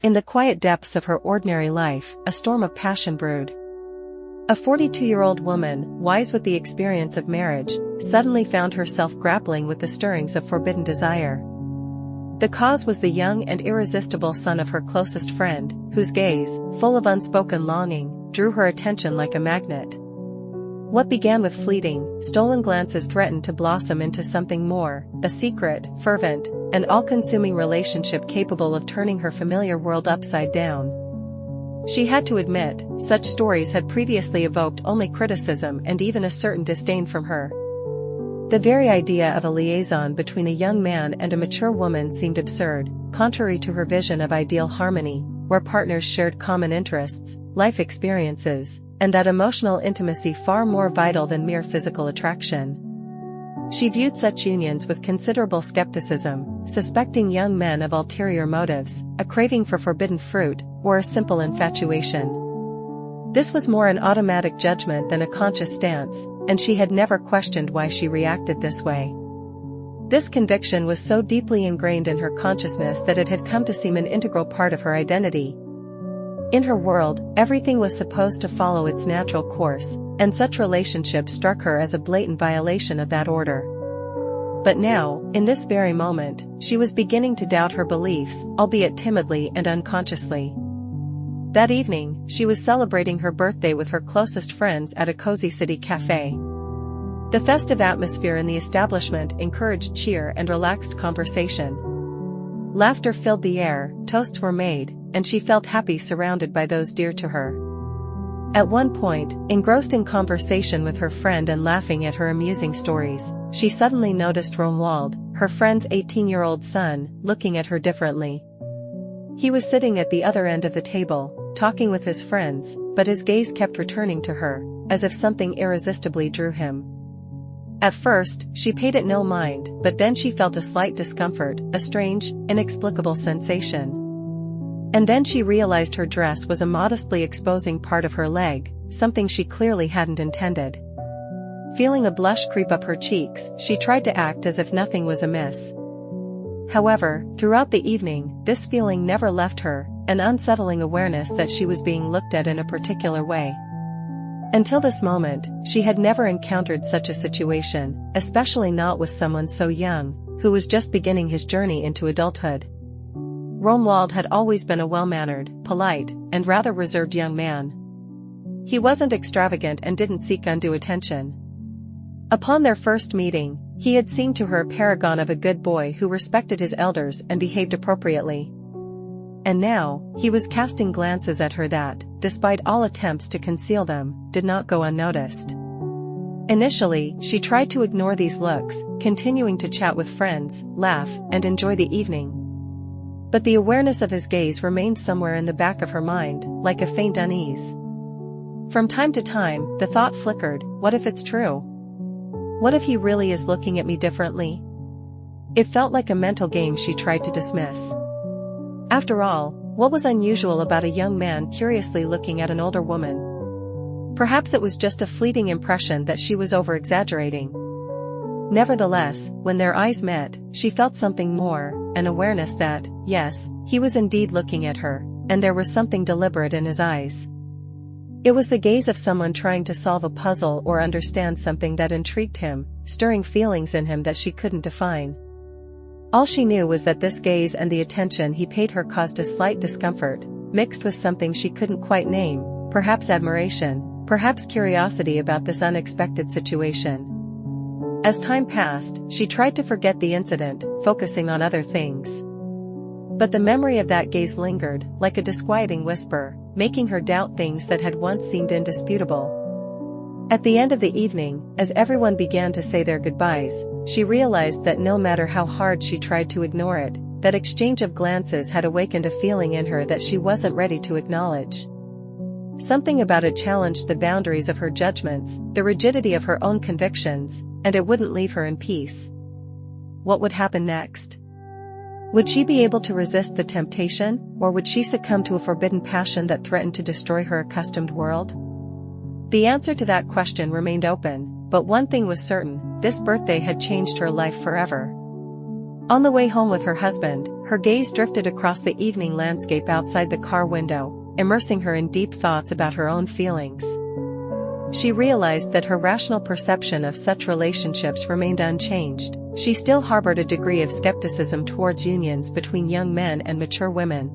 In the quiet depths of her ordinary life, a storm of passion brewed. A 42-year-old woman, wise with the experience of marriage, suddenly found herself grappling with the stirrings of forbidden desire. The cause was the young and irresistible son of her closest friend, whose gaze, full of unspoken longing, drew her attention like a magnet. What began with fleeting, stolen glances threatened to blossom into something more, a secret, fervent, and all-consuming relationship capable of turning her familiar world upside down. She had to admit, such stories had previously evoked only criticism and even a certain disdain from her. The very idea of a liaison between a young man and a mature woman seemed absurd, contrary to her vision of ideal harmony, where partners shared common interests, life experiences, and that emotional intimacy far more vital than mere physical attraction. She viewed such unions with considerable skepticism, suspecting young men of ulterior motives, a craving for forbidden fruit, or a simple infatuation. This was more an automatic judgment than a conscious stance, and she had never questioned why she reacted this way. This conviction was so deeply ingrained in her consciousness that it had come to seem an integral part of her identity. In her world, everything was supposed to follow its natural course, and such relationships struck her as a blatant violation of that order. But now, in this very moment, she was beginning to doubt her beliefs, albeit timidly and unconsciously. That evening, she was celebrating her birthday with her closest friends at a cozy city cafe. The festive atmosphere in the establishment encouraged cheer and relaxed conversation. Laughter filled the air, toasts were made, and she felt happy surrounded by those dear to her. At one point, engrossed in conversation with her friend and laughing at her amusing stories, she suddenly noticed Romuald, her friend's 18-year-old son, looking at her differently. He was sitting at the other end of the table, talking with his friends, but his gaze kept returning to her, as if something irresistibly drew him. At first, she paid it no mind, but then she felt a slight discomfort, a strange, inexplicable sensation. And then she realized her dress was a modestly exposing part of her leg, something she clearly hadn't intended. Feeling a blush creep up her cheeks, she tried to act as if nothing was amiss. However, throughout the evening, this feeling never left her, an unsettling awareness that she was being looked at in a particular way. Until this moment, she had never encountered such a situation, especially not with someone so young, who was just beginning his journey into adulthood. Romuald had always been a well-mannered, polite, and rather reserved young man. He wasn't extravagant and didn't seek undue attention. Upon their first meeting, he had seemed to her a paragon of a good boy who respected his elders and behaved appropriately. And now, he was casting glances at her that, despite all attempts to conceal them, did not go unnoticed. Initially, she tried to ignore these looks, continuing to chat with friends, laugh, and enjoy the evening. But the awareness of his gaze remained somewhere in the back of her mind, like a faint unease. From time to time, the thought flickered, what if it's true? What if he really is looking at me differently? It felt like a mental game she tried to dismiss. After all, what was unusual about a young man curiously looking at an older woman? Perhaps it was just a fleeting impression that she was over-exaggerating. Nevertheless, when their eyes met, she felt something more, an awareness that, yes, he was indeed looking at her, and there was something deliberate in his eyes. It was the gaze of someone trying to solve a puzzle or understand something that intrigued him, stirring feelings in him that she couldn't define. All she knew was that this gaze and the attention he paid her caused a slight discomfort, mixed with something she couldn't quite name, perhaps admiration, perhaps curiosity about this unexpected situation. As time passed, she tried to forget the incident, focusing on other things. But the memory of that gaze lingered, like a disquieting whisper, making her doubt things that had once seemed indisputable. At the end of the evening, as everyone began to say their goodbyes, she realized that no matter how hard she tried to ignore it, that exchange of glances had awakened a feeling in her that she wasn't ready to acknowledge. Something about it challenged the boundaries of her judgments, the rigidity of her own convictions, and it wouldn't leave her in peace. What would happen next? Would she be able to resist the temptation, or would she succumb to a forbidden passion that threatened to destroy her accustomed world? The answer to that question remained open, but one thing was certain, this birthday had changed her life forever. On the way home with her husband, her gaze drifted across the evening landscape outside the car window, immersing her in deep thoughts about her own feelings. She realized that her rational perception of such relationships remained unchanged. She still harbored a degree of skepticism towards unions between young men and mature women.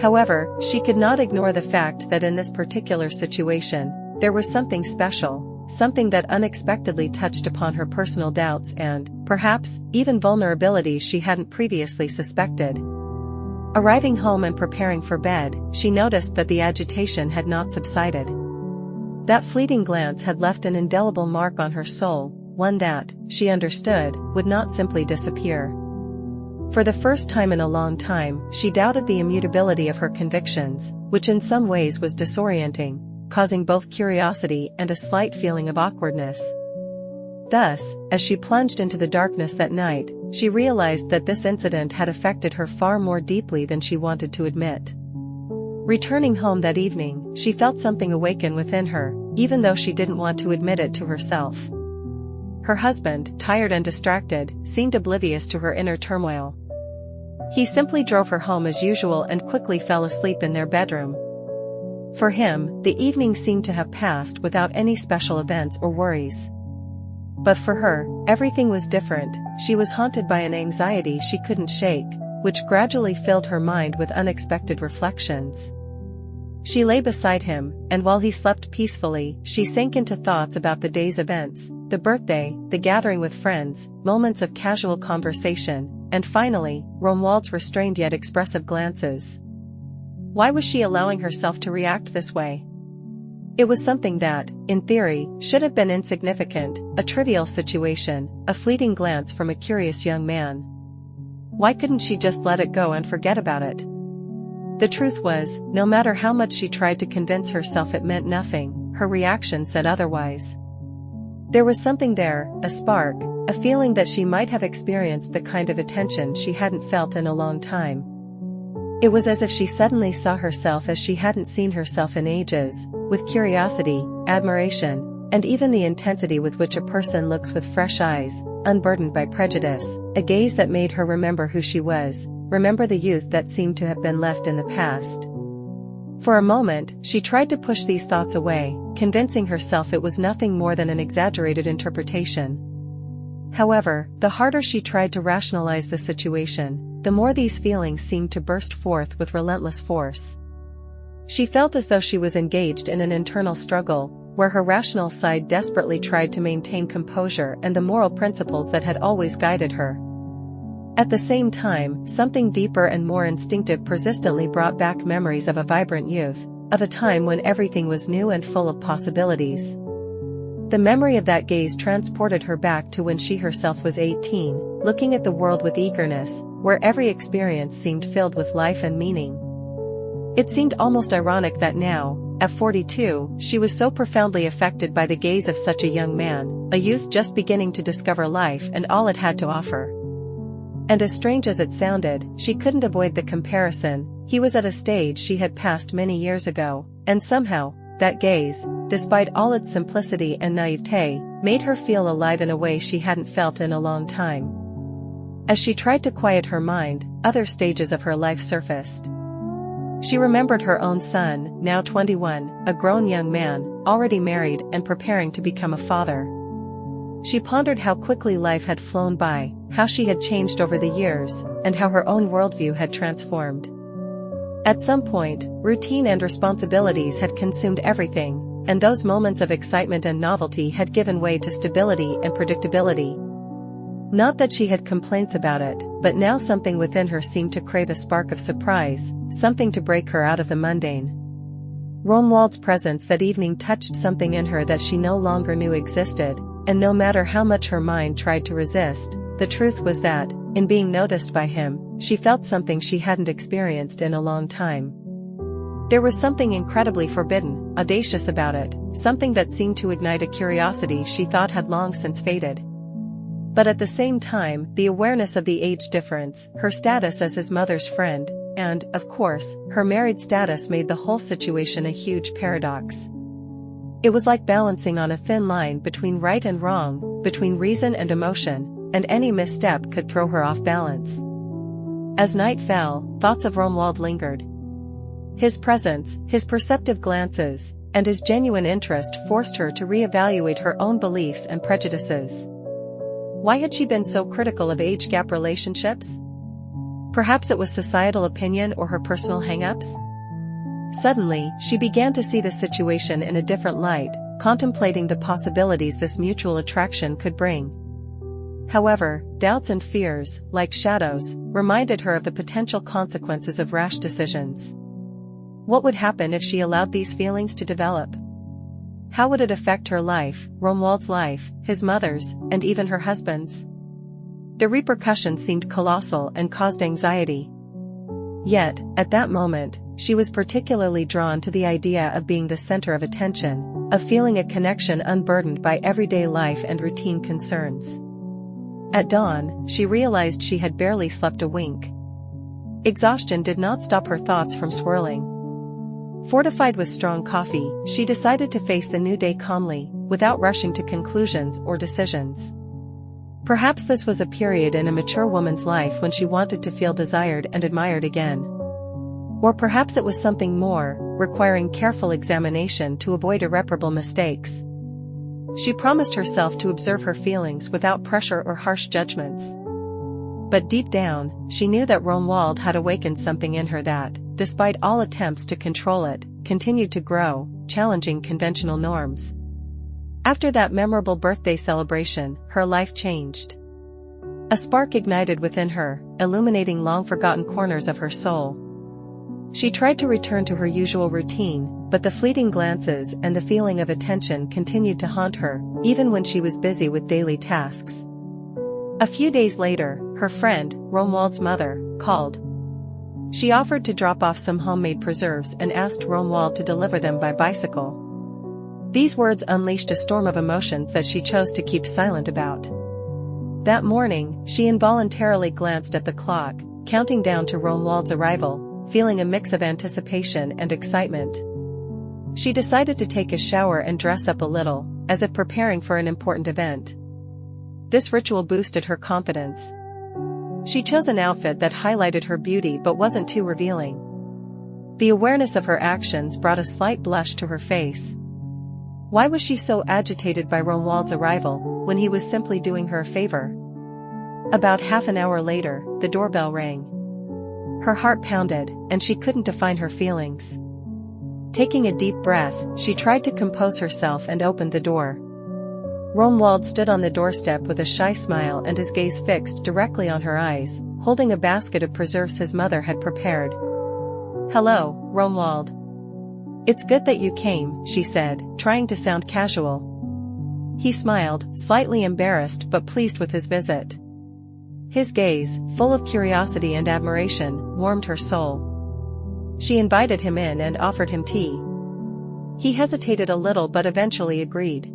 However, she could not ignore the fact that in this particular situation, there was something special, something that unexpectedly touched upon her personal doubts and, perhaps, even vulnerabilities she hadn't previously suspected. Arriving home and preparing for bed, she noticed that the agitation had not subsided. That fleeting glance had left an indelible mark on her soul, one that, she understood, would not simply disappear. For the first time in a long time, she doubted the immutability of her convictions, which in some ways was disorienting, causing both curiosity and a slight feeling of awkwardness. Thus, as she plunged into the darkness that night, she realized that this incident had affected her far more deeply than she wanted to admit. Returning home that evening, she felt something awaken within her, even though she didn't want to admit it to herself. Her husband, tired and distracted, seemed oblivious to her inner turmoil. He simply drove her home as usual and quickly fell asleep in their bedroom. For him, the evening seemed to have passed without any special events or worries. But for her, everything was different. She was haunted by an anxiety she couldn't shake, which gradually filled her mind with unexpected reflections. She lay beside him, and while he slept peacefully, she sank into thoughts about the day's events, the birthday, the gathering with friends, moments of casual conversation, and finally, Romuald's restrained yet expressive glances. Why was she allowing herself to react this way? It was something that, in theory, should have been insignificant, a trivial situation, a fleeting glance from a curious young man. Why couldn't she just let it go and forget about it? The truth was, no matter how much she tried to convince herself it meant nothing, her reaction said otherwise. There was something there, a spark, a feeling that she might have experienced the kind of attention she hadn't felt in a long time. It was as if she suddenly saw herself as she hadn't seen herself in ages, with curiosity, admiration, and even the intensity with which a person looks with fresh eyes, unburdened by prejudice, a gaze that made her remember who she was, remember the youth that seemed to have been left in the past. For a moment, she tried to push these thoughts away, convincing herself it was nothing more than an exaggerated interpretation. However, the harder she tried to rationalize the situation, the more these feelings seemed to burst forth with relentless force. She felt as though she was engaged in an internal struggle, where her rational side desperately tried to maintain composure and the moral principles that had always guided her. At the same time, something deeper and more instinctive persistently brought back memories of a vibrant youth, of a time when everything was new and full of possibilities. The memory of that gaze transported her back to when she herself was 18, looking at the world with eagerness, where every experience seemed filled with life and meaning. It seemed almost ironic that now, at 42, she was so profoundly affected by the gaze of such a young man, a youth just beginning to discover life and all it had to offer. And as strange as it sounded, she couldn't avoid the comparison. He was at a stage she had passed many years ago, and somehow, that gaze, despite all its simplicity and naivete, made her feel alive in a way she hadn't felt in a long time. As she tried to quiet her mind, other stages of her life surfaced. She remembered her own son, now 21, a grown young man, already married and preparing to become a father. She pondered how quickly life had flown by, how she had changed over the years, and how her own worldview had transformed. At some point, routine and responsibilities had consumed everything, and those moments of excitement and novelty had given way to stability and predictability. Not that she had complaints about it, but now something within her seemed to crave a spark of surprise, something to break her out of the mundane. Romuald's presence that evening touched something in her that she no longer knew existed, and no matter how much her mind tried to resist, the truth was that, in being noticed by him, she felt something she hadn't experienced in a long time. There was something incredibly forbidden, audacious about it, something that seemed to ignite a curiosity she thought had long since faded. But at the same time, the awareness of the age difference, her status as his mother's friend, and, of course, her married status made the whole situation a huge paradox. It was like balancing on a thin line between right and wrong, between reason and emotion, and any misstep could throw her off balance. As night fell, thoughts of Romuald lingered. His presence, his perceptive glances, and his genuine interest forced her to reevaluate her own beliefs and prejudices. Why had she been so critical of age gap relationships? Perhaps it was societal opinion or her personal hang-ups? Suddenly, she began to see the situation in a different light, contemplating the possibilities this mutual attraction could bring. However, doubts and fears, like shadows, reminded her of the potential consequences of rash decisions. What would happen if she allowed these feelings to develop? How would it affect her life, Romuald's life, his mother's, and even her husband's? The repercussions seemed colossal and caused anxiety. Yet, at that moment, she was particularly drawn to the idea of being the center of attention, of feeling a connection unburdened by everyday life and routine concerns. At dawn, she realized she had barely slept a wink. Exhaustion did not stop her thoughts from swirling. Fortified with strong coffee, she decided to face the new day calmly, without rushing to conclusions or decisions. Perhaps this was a period in a mature woman's life when she wanted to feel desired and admired again. Or perhaps it was something more, requiring careful examination to avoid irreparable mistakes. She promised herself to observe her feelings without pressure or harsh judgments. But deep down, she knew that Romuald had awakened something in her that, despite all attempts to control it, continued to grow, challenging conventional norms. After that memorable birthday celebration, her life changed. A spark ignited within her, illuminating long-forgotten corners of her soul. She tried to return to her usual routine, but the fleeting glances and the feeling of attention continued to haunt her, even when she was busy with daily tasks. A few days later, her friend, Romuald's mother, called. She offered to drop off some homemade preserves and asked Romuald to deliver them by bicycle. These words unleashed a storm of emotions that she chose to keep silent about. That morning, she involuntarily glanced at the clock, counting down to Romuald's arrival, feeling a mix of anticipation and excitement. She decided to take a shower and dress up a little, as if preparing for an important event. This ritual boosted her confidence. She chose an outfit that highlighted her beauty but wasn't too revealing. The awareness of her actions brought a slight blush to her face. Why was she so agitated by Romuald's arrival, when he was simply doing her a favor? About half an hour later, the doorbell rang. Her heart pounded, and she couldn't define her feelings. Taking a deep breath, she tried to compose herself and opened the door. Romuald stood on the doorstep with a shy smile and his gaze fixed directly on her eyes, holding a basket of preserves his mother had prepared. "Hello, Romuald. It's good that you came," she said, trying to sound casual. He smiled, slightly embarrassed but pleased with his visit. His gaze, full of curiosity and admiration, warmed her soul. She invited him in and offered him tea. He hesitated a little but eventually agreed.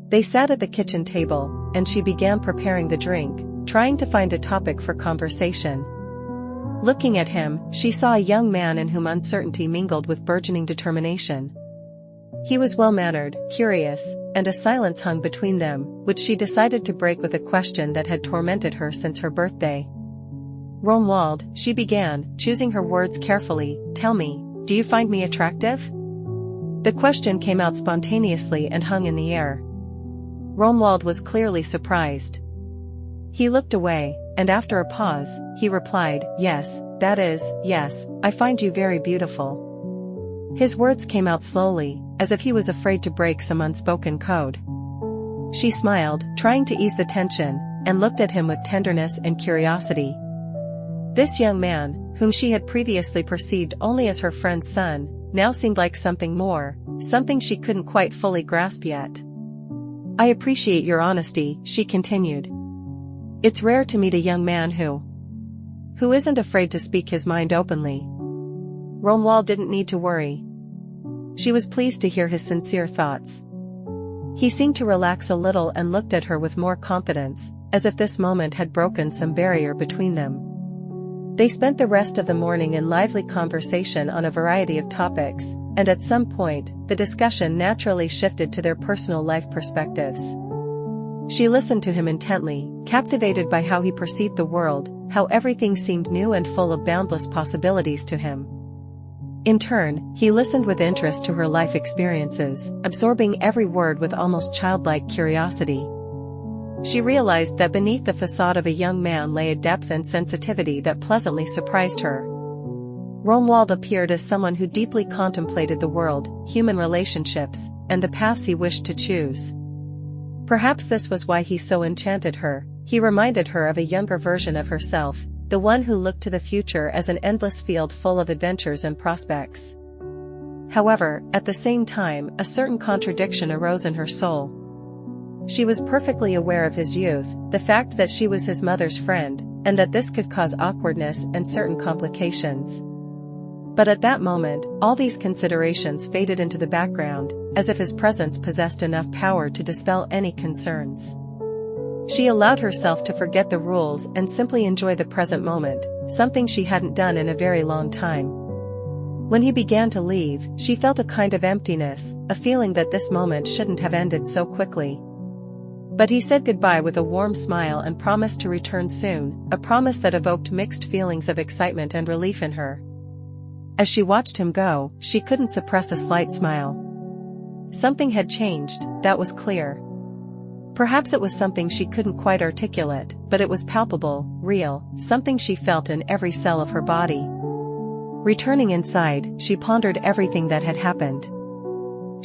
They sat at the kitchen table, and she began preparing the drink, trying to find a topic for conversation. Looking at him, she saw a young man in whom uncertainty mingled with burgeoning determination. He was well-mannered, curious, and a silence hung between them, which she decided to break with a question that had tormented her since her birthday. "Romuald," she began, choosing her words carefully, "tell me, do you find me attractive?" The question came out spontaneously and hung in the air. Romuald was clearly surprised. He looked away, and after a pause, he replied, "Yes, that is, yes, I find you very beautiful." His words came out slowly, as if he was afraid to break some unspoken code. She smiled, trying to ease the tension, and looked at him with tenderness and curiosity. This young man, whom she had previously perceived only as her friend's son, now seemed like something more, something she couldn't quite fully grasp yet. "I appreciate your honesty," she continued. "It's rare to meet a young man who isn't afraid to speak his mind openly." Romuald didn't need to worry. She was pleased to hear his sincere thoughts. He seemed to relax a little and looked at her with more confidence, as if this moment had broken some barrier between them. They spent the rest of the morning in lively conversation on a variety of topics, and at some point, the discussion naturally shifted to their personal life perspectives. She listened to him intently, captivated by how he perceived the world, how everything seemed new and full of boundless possibilities to him. In turn, he listened with interest to her life experiences, absorbing every word with almost childlike curiosity. She realized that beneath the facade of a young man lay a depth and sensitivity that pleasantly surprised her. Romuald appeared as someone who deeply contemplated the world, human relationships, and the paths he wished to choose. Perhaps this was why he so enchanted her. He reminded her of a younger version of herself, the one who looked to the future as an endless field full of adventures and prospects. However, at the same time, a certain contradiction arose in her soul. She was perfectly aware of his youth, the fact that she was his mother's friend, and that this could cause awkwardness and certain complications. But at that moment, all these considerations faded into the background, as if his presence possessed enough power to dispel any concerns. She allowed herself to forget the rules and simply enjoy the present moment, something she hadn't done in a very long time. When he began to leave, she felt a kind of emptiness, a feeling that this moment shouldn't have ended so quickly. But he said goodbye with a warm smile and promised to return soon, a promise that evoked mixed feelings of excitement and relief in her. As she watched him go, she couldn't suppress a slight smile. Something had changed, that was clear. Perhaps it was something she couldn't quite articulate, but it was palpable, real, something she felt in every cell of her body. Returning inside, she pondered everything that had happened.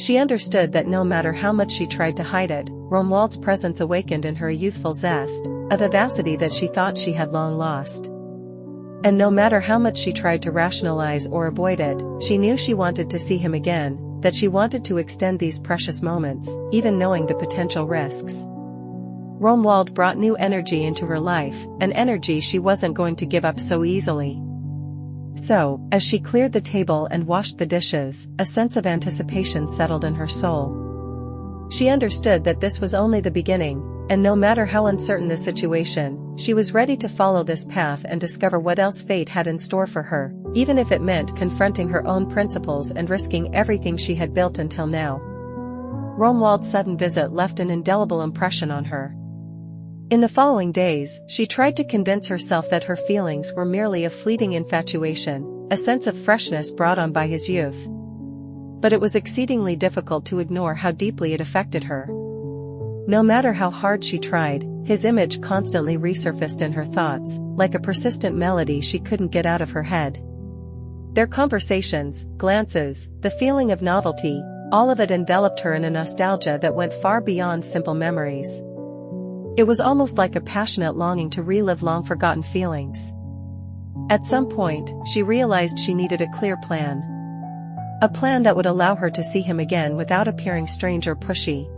She understood that no matter how much she tried to hide it, Romuald's presence awakened in her a youthful zest, a vivacity that she thought she had long lost. And no matter how much she tried to rationalize or avoid it, she knew she wanted to see him again, that she wanted to extend these precious moments, even knowing the potential risks. Romuald brought new energy into her life, an energy she wasn't going to give up so easily. So, as she cleared the table and washed the dishes, a sense of anticipation settled in her soul. She understood that this was only the beginning, and no matter how uncertain the situation, she was ready to follow this path and discover what else fate had in store for her, even if it meant confronting her own principles and risking everything she had built until now. Romuald's sudden visit left an indelible impression on her. In the following days, she tried to convince herself that her feelings were merely a fleeting infatuation, a sense of freshness brought on by his youth. But it was exceedingly difficult to ignore how deeply it affected her. No matter how hard she tried, his image constantly resurfaced in her thoughts, like a persistent melody she couldn't get out of her head. Their conversations, glances, the feeling of novelty, all of it enveloped her in a nostalgia that went far beyond simple memories. It was almost like a passionate longing to relive long-forgotten feelings. At some point, she realized she needed a clear plan. A plan that would allow her to see him again without appearing strange or pushy.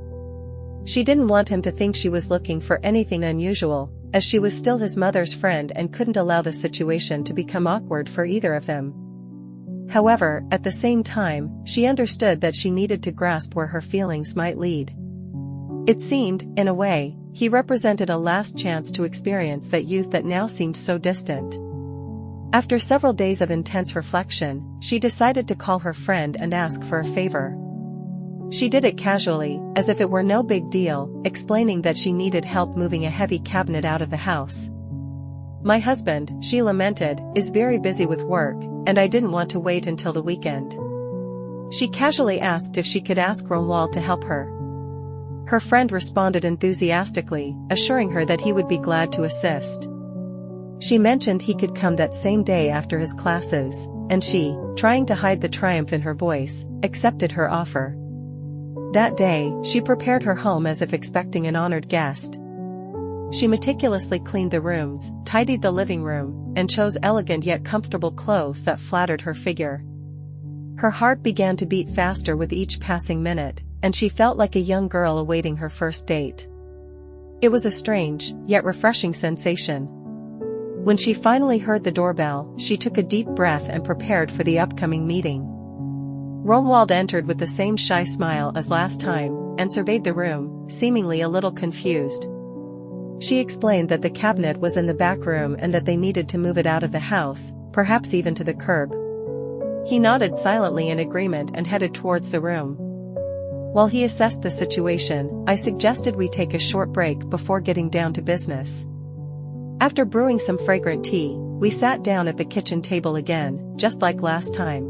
She didn't want him to think she was looking for anything unusual, as she was still his mother's friend and couldn't allow the situation to become awkward for either of them. However, at the same time, she understood that she needed to grasp where her feelings might lead. It seemed, in a way, he represented a last chance to experience that youth that now seemed so distant. After several days of intense reflection, she decided to call her friend and ask for a favor. She did it casually, as if it were no big deal, explaining that she needed help moving a heavy cabinet out of the house. "My husband," she lamented, "is very busy with work, and I didn't want to wait until the weekend." She casually asked if she could ask Romuald to help her. Her friend responded enthusiastically, assuring her that he would be glad to assist. She mentioned he could come that same day after his classes, and she, trying to hide the triumph in her voice, accepted her offer. That day, she prepared her home as if expecting an honored guest. She meticulously cleaned the rooms, tidied the living room, and chose elegant yet comfortable clothes that flattered her figure. Her heart began to beat faster with each passing minute, and she felt like a young girl awaiting her first date. It was a strange, yet refreshing sensation. When she finally heard the doorbell, she took a deep breath and prepared for the upcoming meeting. Romuald entered with the same shy smile as last time, and surveyed the room, seemingly a little confused. She explained that the cabinet was in the back room and that they needed to move it out of the house, perhaps even to the curb. He nodded silently in agreement and headed towards the room. While he assessed the situation, I suggested we take a short break before getting down to business. After brewing some fragrant tea, we sat down at the kitchen table again, just like last time.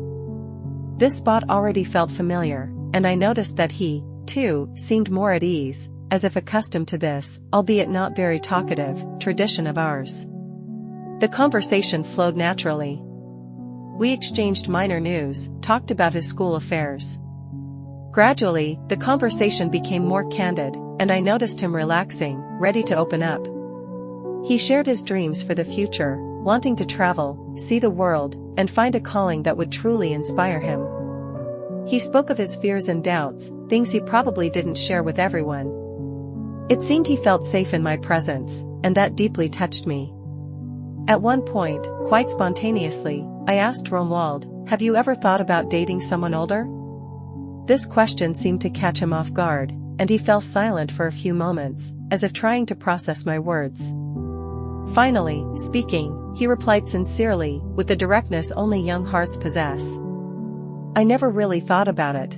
This spot already felt familiar, and I noticed that he, too, seemed more at ease, as if accustomed to this, albeit not very talkative, tradition of ours. The conversation flowed naturally. We exchanged minor news, talked about his school affairs. Gradually, the conversation became more candid, and I noticed him relaxing, ready to open up. He shared his dreams for the future, wanting to travel, see the world, and find a calling that would truly inspire him. He spoke of his fears and doubts, things he probably didn't share with everyone. It seemed he felt safe in my presence, and that deeply touched me. At one point, quite spontaneously, I asked Romuald, "Have you ever thought about dating someone older?" This question seemed to catch him off guard, and he fell silent for a few moments, as if trying to process my words. Finally, speaking, he replied sincerely, with the directness only young hearts possess. "I never really thought about it.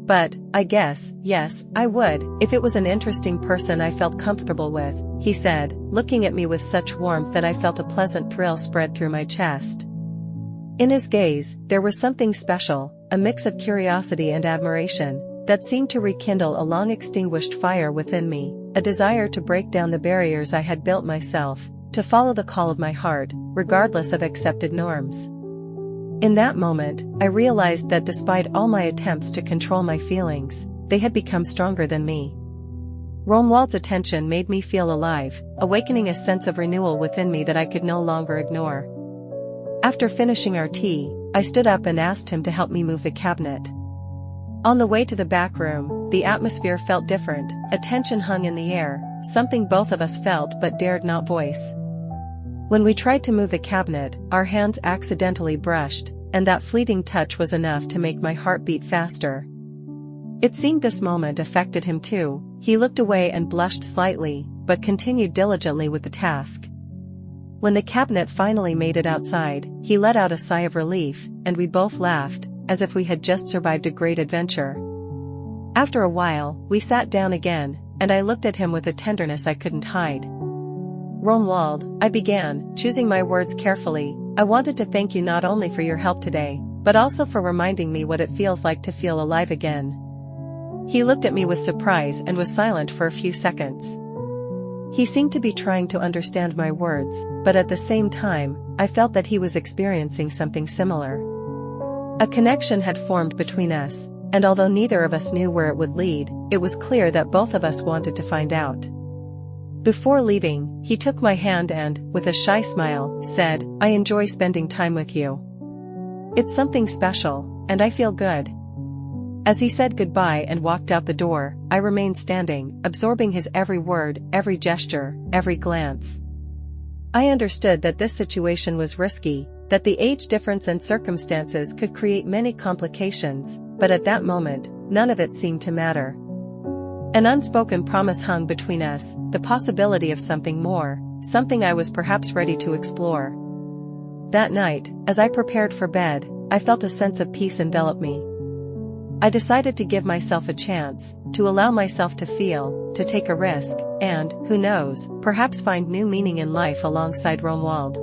But, I guess, yes, I would, if it was an interesting person I felt comfortable with," he said, looking at me with such warmth that I felt a pleasant thrill spread through my chest. In his gaze, there was something special, a mix of curiosity and admiration, that seemed to rekindle a long-extinguished fire within me, a desire to break down the barriers I had built myself, to follow the call of my heart, regardless of accepted norms. In that moment, I realized that despite all my attempts to control my feelings, they had become stronger than me. Romuald's attention made me feel alive, awakening a sense of renewal within me that I could no longer ignore. After finishing our tea, I stood up and asked him to help me move the cabinet. On the way to the back room, the atmosphere felt different, a tension hung in the air, something both of us felt but dared not voice. When we tried to move the cabinet, our hands accidentally brushed, and that fleeting touch was enough to make my heart beat faster. It seemed this moment affected him too. He looked away and blushed slightly, but continued diligently with the task. When the cabinet finally made it outside, he let out a sigh of relief, and we both laughed, as if we had just survived a great adventure. After a while, we sat down again, and I looked at him with a tenderness I couldn't hide. "Romuald," I began, choosing my words carefully, "I wanted to thank you not only for your help today, but also for reminding me what it feels like to feel alive again." He looked at me with surprise and was silent for a few seconds. He seemed to be trying to understand my words, but at the same time, I felt that he was experiencing something similar. A connection had formed between us, and although neither of us knew where it would lead, it was clear that both of us wanted to find out. Before leaving, he took my hand and, with a shy smile, said, "I enjoy spending time with you. It's something special, and I feel good." As he said goodbye and walked out the door, I remained standing, absorbing his every word, every gesture, every glance. I understood that this situation was risky, that the age difference and circumstances could create many complications, but at that moment, none of it seemed to matter. An unspoken promise hung between us, the possibility of something more, something I was perhaps ready to explore. That night, as I prepared for bed, I felt a sense of peace envelop me. I decided to give myself a chance, to allow myself to feel, to take a risk, and, who knows, perhaps find new meaning in life alongside Romuald.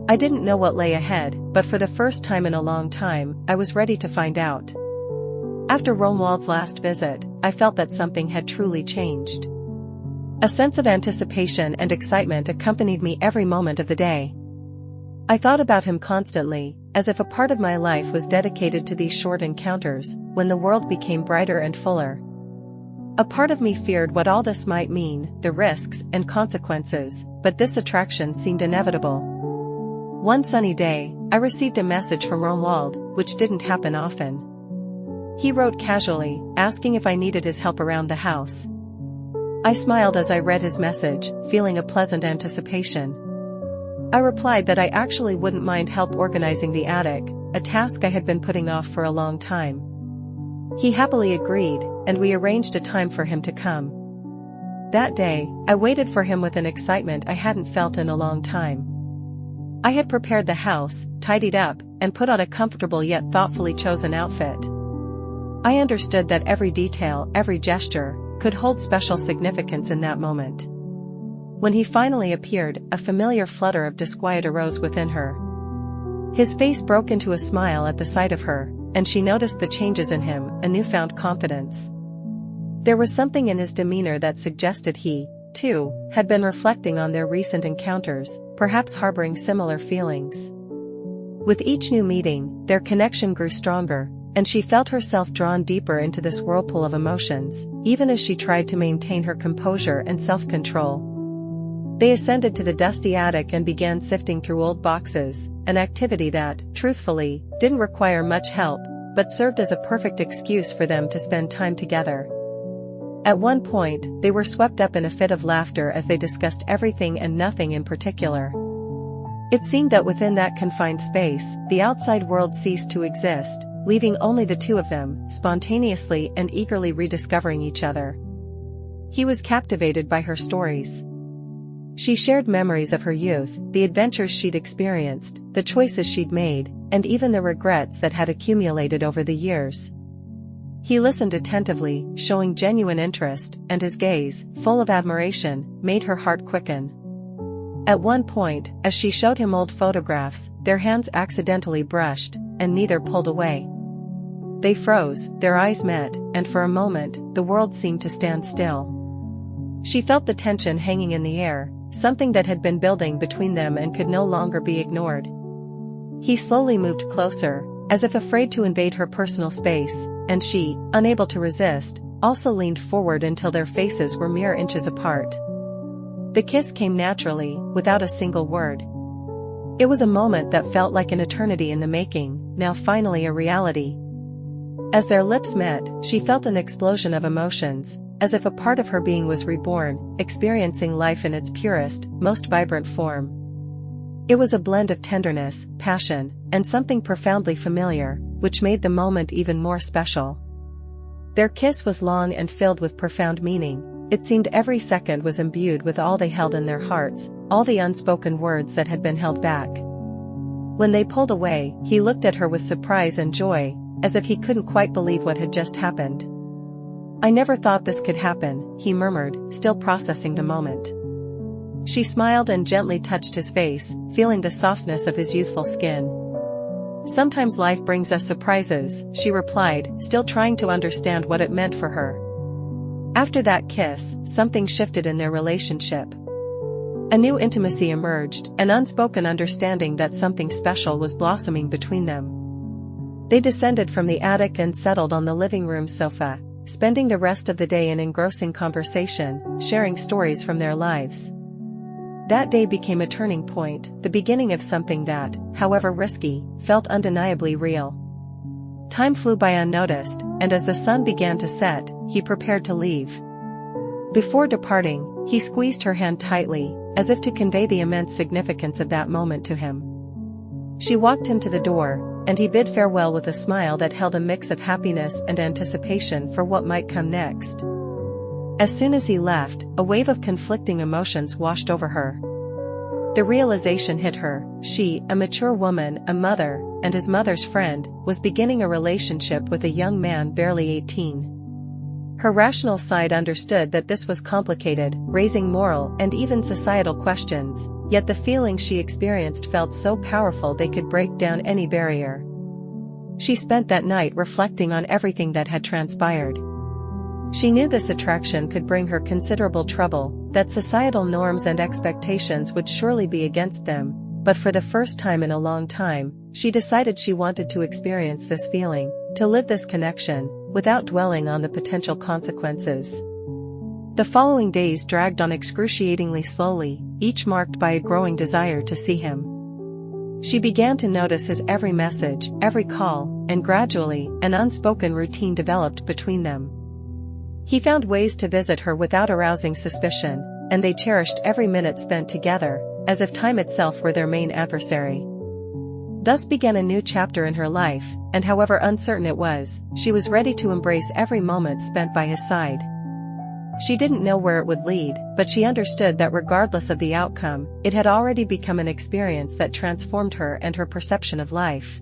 I didn't know what lay ahead, but for the first time in a long time, I was ready to find out. After Romuald's last visit, I felt that something had truly changed. A sense of anticipation and excitement accompanied me every moment of the day. I thought about him constantly, as if a part of my life was dedicated to these short encounters, when the world became brighter and fuller. A part of me feared what all this might mean, the risks and consequences, but this attraction seemed inevitable. One sunny day, I received a message from Romuald, which didn't happen often. He wrote casually, asking if I needed his help around the house. I smiled as I read his message, feeling a pleasant anticipation. I replied that I actually wouldn't mind help organizing the attic, a task I had been putting off for a long time. He happily agreed, and we arranged a time for him to come. That day, I waited for him with an excitement I hadn't felt in a long time. I had prepared the house, tidied up, and put on a comfortable yet thoughtfully chosen outfit. I understood that every detail, every gesture, could hold special significance in that moment. When he finally appeared, a familiar flutter of disquiet arose within her. His face broke into a smile at the sight of her, and she noticed the changes in him, a newfound confidence. There was something in his demeanor that suggested he, too, had been reflecting on their recent encounters, perhaps harboring similar feelings. With each new meeting, their connection grew stronger, and she felt herself drawn deeper into this whirlpool of emotions, even as she tried to maintain her composure and self-control. They ascended to the dusty attic and began sifting through old boxes, an activity that, truthfully, didn't require much help, but served as a perfect excuse for them to spend time together. At one point, they were swept up in a fit of laughter as they discussed everything and nothing in particular. It seemed that within that confined space, the outside world ceased to exist, leaving only the two of them, spontaneously and eagerly rediscovering each other. He was captivated by her stories. She shared memories of her youth, the adventures she'd experienced, the choices she'd made, and even the regrets that had accumulated over the years. He listened attentively, showing genuine interest, and his gaze, full of admiration, made her heart quicken. At one point, as she showed him old photographs, their hands accidentally brushed, and neither pulled away. They froze, their eyes met, and for a moment, the world seemed to stand still. She felt the tension hanging in the air, something that had been building between them and could no longer be ignored. He slowly moved closer, as if afraid to invade her personal space, and she, unable to resist, also leaned forward until their faces were mere inches apart. The kiss came naturally, without a single word. It was a moment that felt like an eternity in the making, now finally a reality. As their lips met, she felt an explosion of emotions, as if a part of her being was reborn, experiencing life in its purest, most vibrant form. It was a blend of tenderness, passion, and something profoundly familiar, which made the moment even more special. Their kiss was long and filled with profound meaning. It seemed every second was imbued with all they held in their hearts, all the unspoken words that had been held back. When they pulled away, he looked at her with surprise and joy, as if he couldn't quite believe what had just happened. "I never thought this could happen," he murmured, still processing the moment. She smiled and gently touched his face, feeling the softness of his youthful skin. "Sometimes life brings us surprises," she replied, still trying to understand what it meant for her. After that kiss, something shifted in their relationship. A new intimacy emerged, an unspoken understanding that something special was blossoming between them. They descended from the attic and settled on the living room sofa, spending the rest of the day in engrossing conversation, sharing stories from their lives. That day became a turning point, the beginning of something that, however risky, felt undeniably real. Time flew by unnoticed, and as the sun began to set, he prepared to leave. Before departing, he squeezed her hand tightly, as if to convey the immense significance of that moment to him. She walked him to the door, and he bid farewell with a smile that held a mix of happiness and anticipation for what might come next. As soon as he left, a wave of conflicting emotions washed over her. The realization hit her: she, a mature woman, a mother, and his mother's friend, was beginning a relationship with a young man barely 18. Her rational side understood that this was complicated, raising moral and even societal questions, yet the feelings she experienced felt so powerful they could break down any barrier. She spent that night reflecting on everything that had transpired. She knew this attraction could bring her considerable trouble, that societal norms and expectations would surely be against them, but for the first time in a long time, she decided she wanted to experience this feeling, to live this connection, without dwelling on the potential consequences. The following days dragged on excruciatingly slowly, each marked by a growing desire to see him. She began to notice his every message, every call, and gradually, an unspoken routine developed between them. He found ways to visit her without arousing suspicion, and they cherished every minute spent together, as if time itself were their main adversary. Thus began a new chapter in her life, and however uncertain it was, she was ready to embrace every moment spent by his side. She didn't know where it would lead, but she understood that regardless of the outcome, it had already become an experience that transformed her and her perception of life.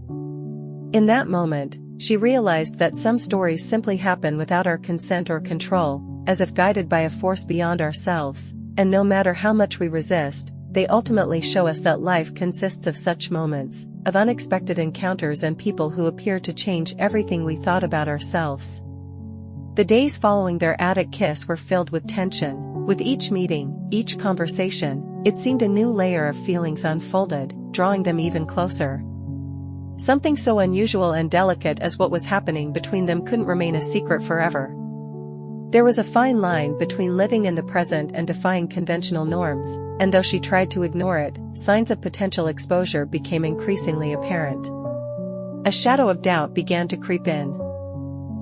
In that moment, she realized that some stories simply happen without our consent or control, as if guided by a force beyond ourselves, and no matter how much we resist, they ultimately show us that life consists of such moments, of unexpected encounters and people who appear to change everything we thought about ourselves. The days following their attic kiss were filled with tension. With each meeting, each conversation, it seemed a new layer of feelings unfolded, drawing them even closer. Something so unusual and delicate as what was happening between them couldn't remain a secret forever. There was a fine line between living in the present and defying conventional norms, and though she tried to ignore it, signs of potential exposure became increasingly apparent. A shadow of doubt began to creep in.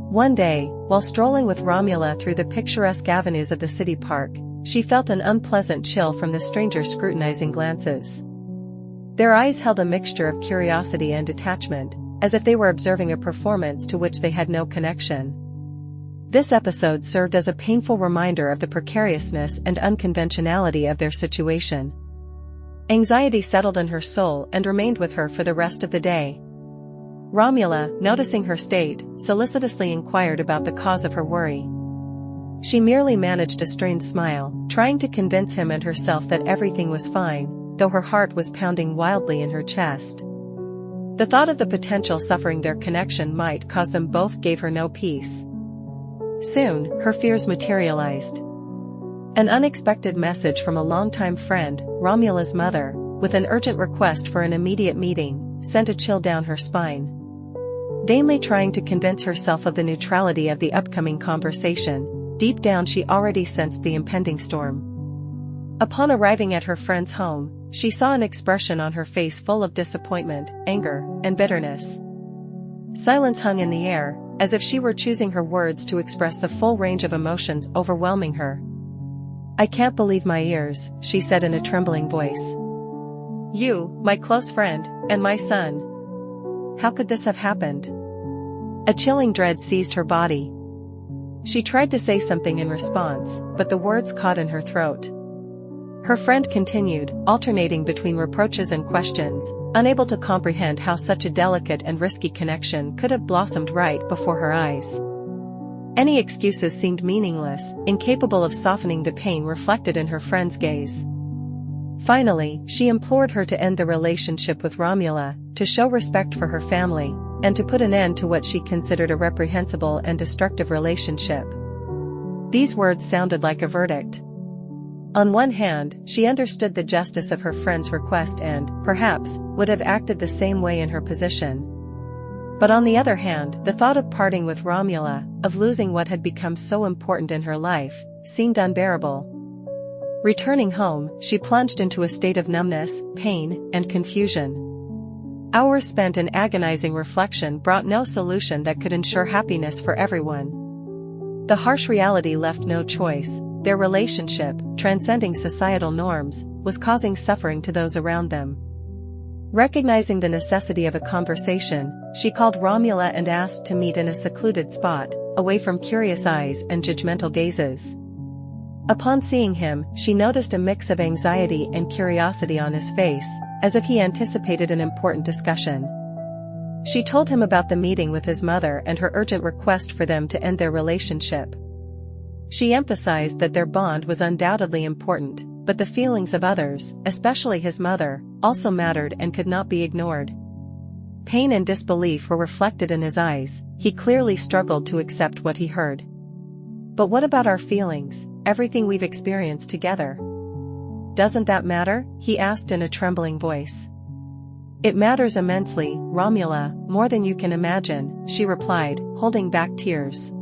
One day, while strolling with Romula through the picturesque avenues of the city park, she felt an unpleasant chill from the stranger's scrutinizing glances. Their eyes held a mixture of curiosity and detachment, as if they were observing a performance to which they had no connection. This episode served as a painful reminder of the precariousness and unconventionality of their situation. Anxiety settled in her soul and remained with her for the rest of the day. Romula, noticing her state, solicitously inquired about the cause of her worry. She merely managed a strained smile, trying to convince him and herself that everything was fine, though her heart was pounding wildly in her chest. The thought of the potential suffering their connection might cause them both gave her no peace. Soon, her fears materialized. An unexpected message from a longtime friend, Romula's mother, with an urgent request for an immediate meeting, sent a chill down her spine. Vainly trying to convince herself of the neutrality of the upcoming conversation, deep down she already sensed the impending storm. Upon arriving at her friend's home, she saw an expression on her face full of disappointment, anger, and bitterness. Silence hung in the air, as if she were choosing her words to express the full range of emotions overwhelming her. "I can't believe my ears," she said in a trembling voice. "You, my close friend, and my son. How could this have happened?" A chilling dread seized her body. She tried to say something in response, but the words caught in her throat. Her friend continued, alternating between reproaches and questions, unable to comprehend how such a delicate and risky connection could have blossomed right before her eyes. Any excuses seemed meaningless, incapable of softening the pain reflected in her friend's gaze. Finally, she implored her to end the relationship with Romula, to show respect for her family, and to put an end to what she considered a reprehensible and destructive relationship. These words sounded like a verdict. On one hand, she understood the justice of her friend's request and, perhaps, would have acted the same way in her position. But on the other hand, the thought of parting with Romula, of losing what had become so important in her life, seemed unbearable. Returning home, she plunged into a state of numbness, pain, and confusion. Hours spent in agonizing reflection brought no solution that could ensure happiness for everyone. The harsh reality left no choice. Their relationship, transcending societal norms, was causing suffering to those around them. Recognizing the necessity of a conversation, she called Romula and asked to meet in a secluded spot, away from curious eyes and judgmental gazes. Upon seeing him, she noticed a mix of anxiety and curiosity on his face, as if he anticipated an important discussion. She told him about the meeting with his mother and her urgent request for them to end their relationship. She emphasized that their bond was undoubtedly important, but the feelings of others, especially his mother, also mattered and could not be ignored. Pain and disbelief were reflected in his eyes. He clearly struggled to accept what he heard. "But what about our feelings, everything we've experienced together? Doesn't that matter?" he asked in a trembling voice. "It matters immensely, Romula, more than you can imagine," she replied, holding back tears.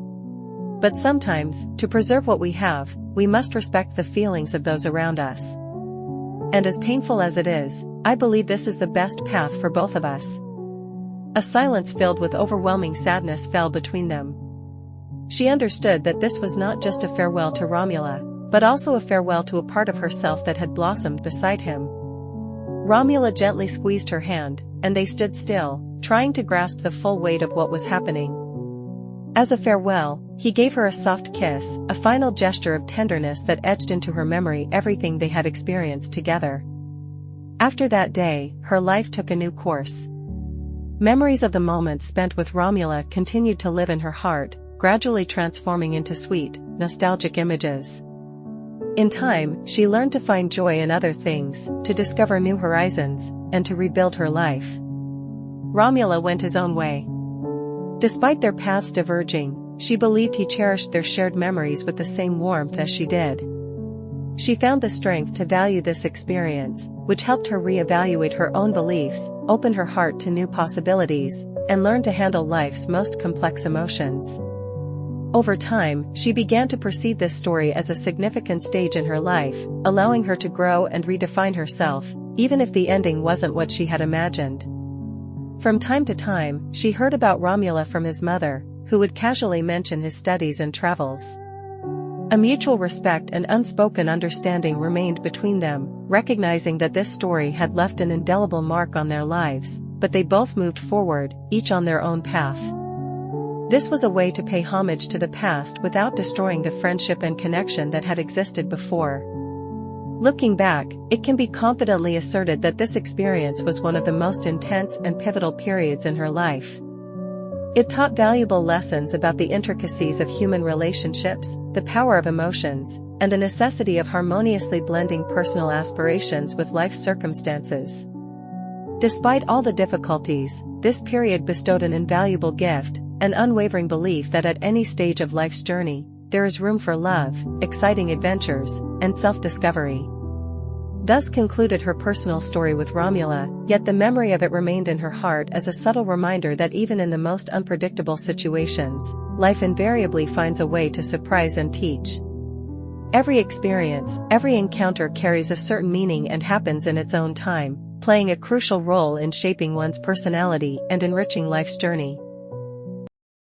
"But sometimes, to preserve what we have, we must respect the feelings of those around us. And as painful as it is, I believe this is the best path for both of us." A silence filled with overwhelming sadness fell between them. She understood that this was not just a farewell to Romula, but also a farewell to a part of herself that had blossomed beside him. Romula gently squeezed her hand, and they stood still, trying to grasp the full weight of what was happening. As a farewell, he gave her a soft kiss, a final gesture of tenderness that etched into her memory everything they had experienced together. After that day, her life took a new course. Memories of the moments spent with Romula continued to live in her heart, gradually transforming into sweet, nostalgic images. In time, she learned to find joy in other things, to discover new horizons, and to rebuild her life. Romula went his own way. Despite their paths diverging, she believed he cherished their shared memories with the same warmth as she did. She found the strength to value this experience, which helped her reevaluate her own beliefs, open her heart to new possibilities, and learn to handle life's most complex emotions. Over time, she began to perceive this story as a significant stage in her life, allowing her to grow and redefine herself, even if the ending wasn't what she had imagined. From time to time, she heard about Romula from his mother, who would casually mention his studies and travels. A mutual respect and unspoken understanding remained between them, recognizing that this story had left an indelible mark on their lives, but they both moved forward, each on their own path. This was a way to pay homage to the past without destroying the friendship and connection that had existed before. Looking back, it can be confidently asserted that this experience was one of the most intense and pivotal periods in her life. It taught valuable lessons about the intricacies of human relationships, the power of emotions, and the necessity of harmoniously blending personal aspirations with life circumstances. Despite all the difficulties, this period bestowed an invaluable gift, an unwavering belief that at any stage of life's journey, there is room for love, exciting adventures, and self-discovery. Thus concluded her personal story with Romula, yet the memory of it remained in her heart as a subtle reminder that even in the most unpredictable situations, life invariably finds a way to surprise and teach. Every experience, every encounter carries a certain meaning and happens in its own time, playing a crucial role in shaping one's personality and enriching life's journey.